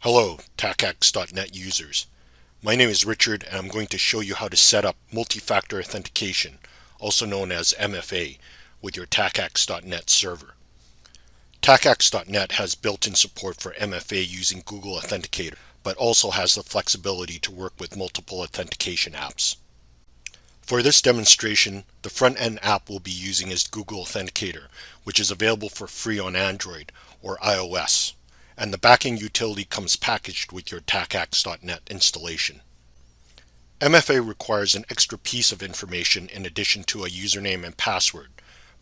Hello, TACACS.net users. My name is Richard and I'm going to show you how to set up multi-factor authentication, also known as MFA, with your TACACS.net server. TACACS.net has built-in support for MFA using Google Authenticator, but also has the flexibility to work with multiple authentication apps. For this demonstration, the front-end app we'll be using is Google Authenticator, which is available for free on Android or iOS. And the backend utility comes packaged with your TACACS.net installation. MFA requires an extra piece of information in addition to a username and password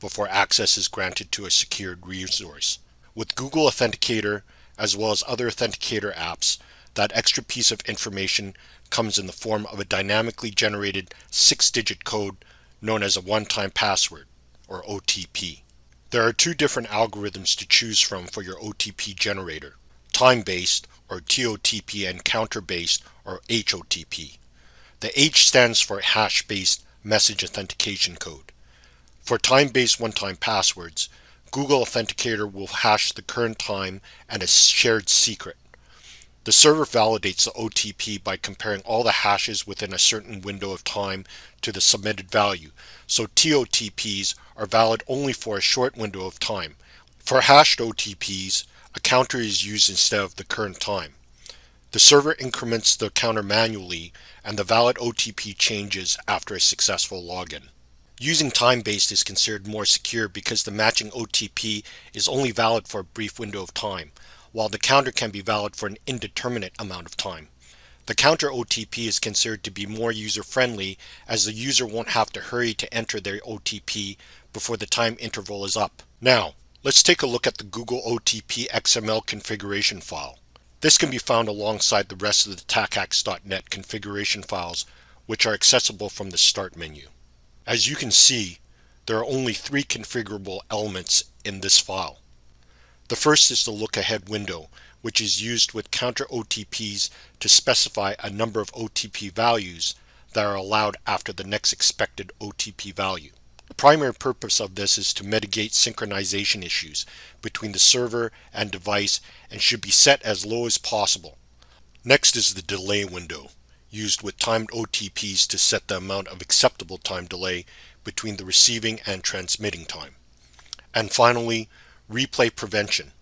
before access is granted to a secured resource. With Google Authenticator, as well as other authenticator apps, that extra piece of information comes in the form of a dynamically generated 6-digit code known as a one-time password, or OTP. There are two different algorithms to choose from for your OTP generator: time-based, or TOTP, and counter-based, or HOTP. The H stands for hash-based message authentication code. For time-based one-time passwords, Google Authenticator will hash the current time and a shared secret. The server validates the OTP by comparing all the hashes within a certain window of time to the submitted value, so TOTPs are valid only for a short window of time. For hashed OTPs, a counter is used instead of the current time. The server increments the counter manually, and the valid OTP changes after a successful login. Using time-based is considered more secure because the matching OTP is only valid for a brief window of time, while the counter can be valid for an indeterminate amount of time. The counter OTP is considered to be more user-friendly, as the user won't have to hurry to enter their OTP before the time interval is up. Now, let's take a look at the Google OTP XML configuration file. This can be found alongside the rest of the TACACS.net configuration files, which are accessible from the Start menu. As you can see, there are only 3 configurable elements in this file. The first is the look-ahead window, which is used with counter OTPs to specify a number of OTP values that are allowed after the next expected OTP value. The primary purpose of this is to mitigate synchronization issues between the server and device and should be set as low as possible. Next is the delay window, used with timed OTPs to set the amount of acceptable time delay between the receiving and transmitting time. And finally, replay prevention.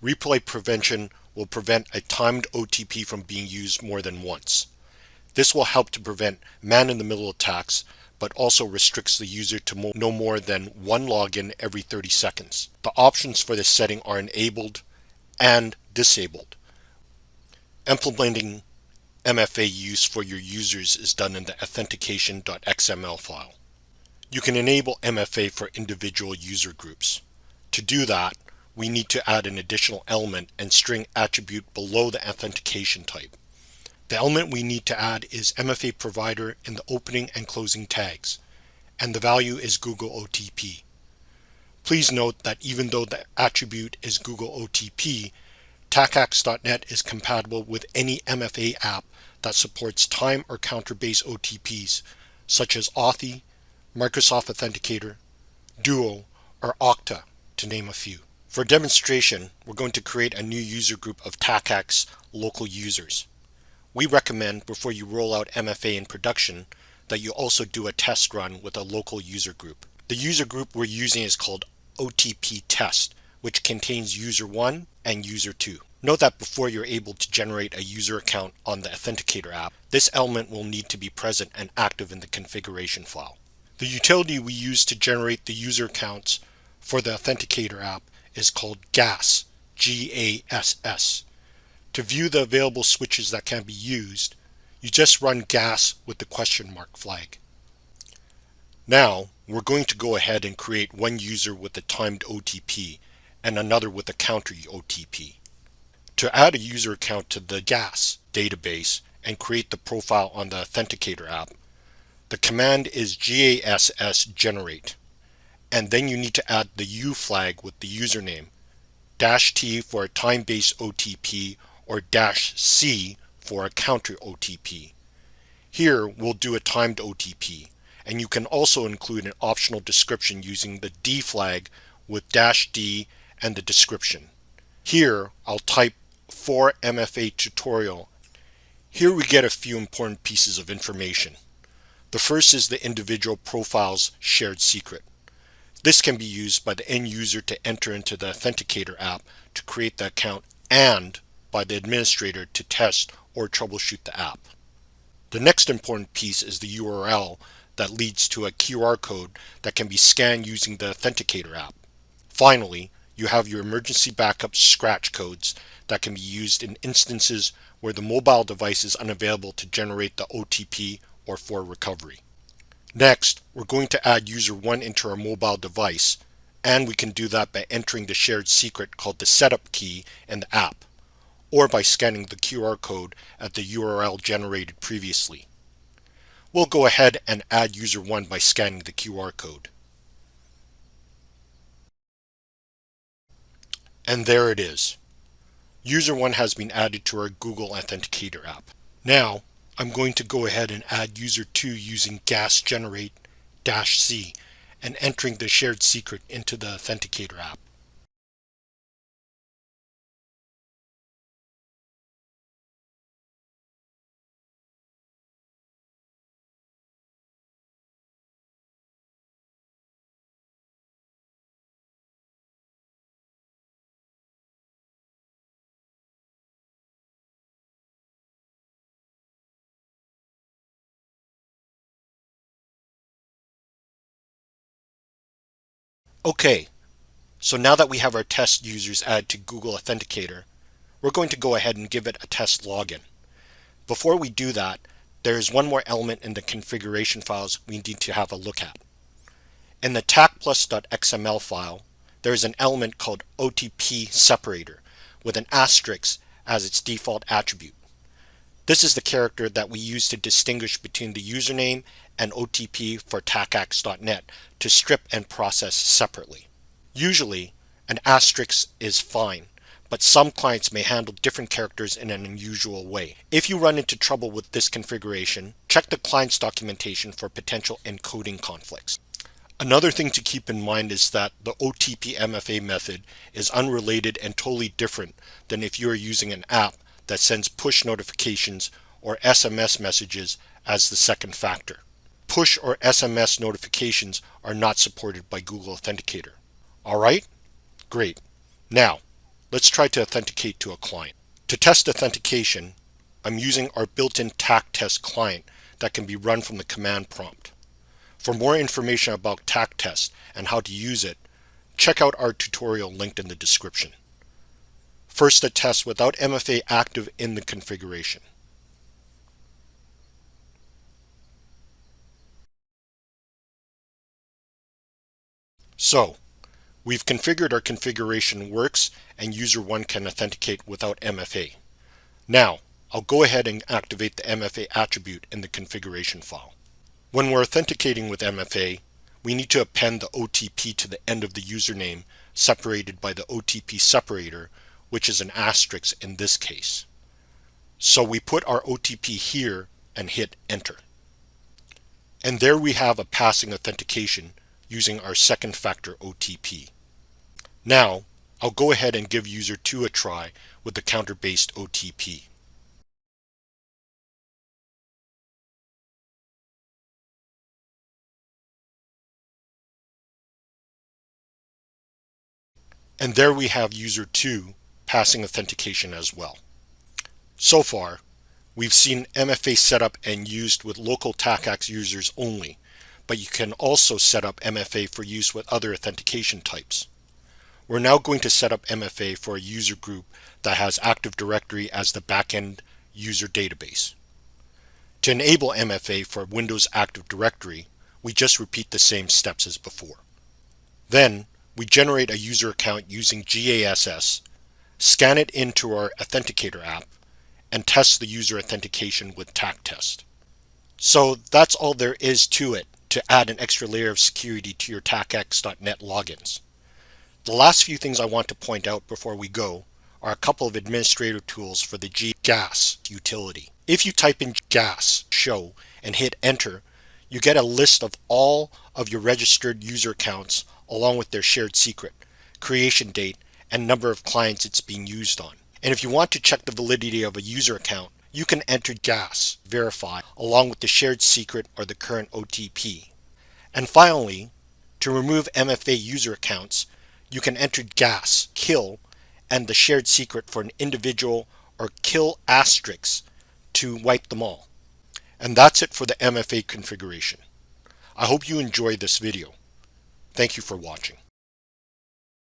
Replay prevention will prevent a timed OTP from being used more than once. This will help to prevent man-in-the-middle attacks, but also restricts the user to no more than one login every 30 seconds. The options for this setting are enabled and disabled. Implementing MFA use for your users is done in the authentication.xml file. You can enable MFA for individual user groups. To do that, we need to add an additional element and string attribute below the authentication type. The element we need to add is MFA provider in the opening and closing tags, and the value is Google OTP. Please note that even though the attribute is Google OTP, TACACS.net is compatible with any MFA app that supports time or counter-based OTPs, such as Authy, Microsoft Authenticator, Duo, or Okta, to name a few. For demonstration, we're going to create a new user group of TACACS local users. We recommend, before you roll out MFA in production, that you also do a test run with a local user group. The user group we're using is called OTP test, which contains user 1 and user 2. Note that before you're able to generate a user account on the Authenticator app, this element will need to be present and active in the configuration file. The utility we use to generate the user accounts for the Authenticator app is called GASS, G-A-S-S. To view the available switches that can be used, you just run GASS with the question mark flag. Now, we're going to go ahead and create one user with a timed OTP and another with a counter OTP. To add a user account to the GASS database and create the profile on the Authenticator app, the command is GASS generate, and then you need to add the U flag with the username, -T for a time-based OTP, or -C for a counter OTP. Here we'll do a timed OTP, and you can also include an optional description using the D flag with -D and the description. Here I'll type for MFA tutorial. Here we get a few important pieces of information. The first is the individual profile's shared secret. This can be used by the end user to enter into the Authenticator app to create the account and by the administrator to test or troubleshoot the app. The next important piece is the URL that leads to a QR code that can be scanned using the Authenticator app. Finally, you have your emergency backup scratch codes that can be used in instances where the mobile device is unavailable to generate the OTP or for recovery. Next, we're going to add user 1 into our mobile device, and we can do that by entering the shared secret called the setup key in the app, or by scanning the QR code at the URL generated previously. We'll go ahead and add user 1 by scanning the QR code. And there it is. User 1 has been added to our Google Authenticator app. Now, I'm going to go ahead and add user 2 using gas generate-c and entering the shared secret into the Authenticator app. Okay, so now that we have our test users added to Google Authenticator, we're going to go ahead and give it a test login. Before we do that, there is one more element in the configuration files we need to have a look at. In the tacplus.xml file, there is an element called OTP separator with an asterisk as its default attribute. This is the character that we use to distinguish between the username and OTP for tacax.net to strip and process separately. Usually, an asterisk is fine, but some clients may handle different characters in an unusual way. If you run into trouble with this configuration, check the client's documentation for potential encoding conflicts. Another thing to keep in mind is that the OTP MFA method is unrelated and totally different than if you are using an app that sends push notifications or SMS messages as the second factor. Push or SMS notifications are not supported by Google Authenticator. Alright? Great. Now, let's try to authenticate to a client. To test authentication, I'm using our built-in TAC test client that can be run from the command prompt. For more information about TAC test and how to use it, check out our tutorial linked in the description. First, a test without MFA active in the configuration. So, we've configured our configuration works and user 1 can authenticate without MFA. Now, I'll go ahead and activate the MFA attribute in the configuration file. When we're authenticating with MFA, we need to append the OTP to the end of the username separated by the OTP separator, which is an asterisk in this case. So we put our OTP here and hit enter. And there we have a passing authentication using our second factor OTP. Now, I'll go ahead and give user 2 a try with the counter-based OTP. And there we have user 2 passing authentication as well. So far, we've seen MFA set up and used with local TACAX users only, but you can also set up MFA for use with other authentication types. We're now going to set up MFA for a user group that has Active Directory as the backend user database. To enable MFA for Windows Active Directory, we just repeat the same steps as before. Then, we generate a user account using GASS, scan it into our Authenticator app, and test the user authentication with TAC test. So that's all there is to it to add an extra layer of security to your tacax.net logins. The last few things I want to point out before we go are a couple of administrative tools for the GAS utility. If you type in GAS show and hit enter, you get a list of all of your registered user accounts along with their shared secret, creation date, and number of clients it's being used on. And if you want to check the validity of a user account, you can enter GAS, verify, along with the shared secret or the current OTP. And finally, to remove MFA user accounts, you can enter GAS, kill, and the shared secret for an individual or kill asterisk to wipe them all. And that's it for the MFA configuration. I hope you enjoyed this video. Thank you for watching.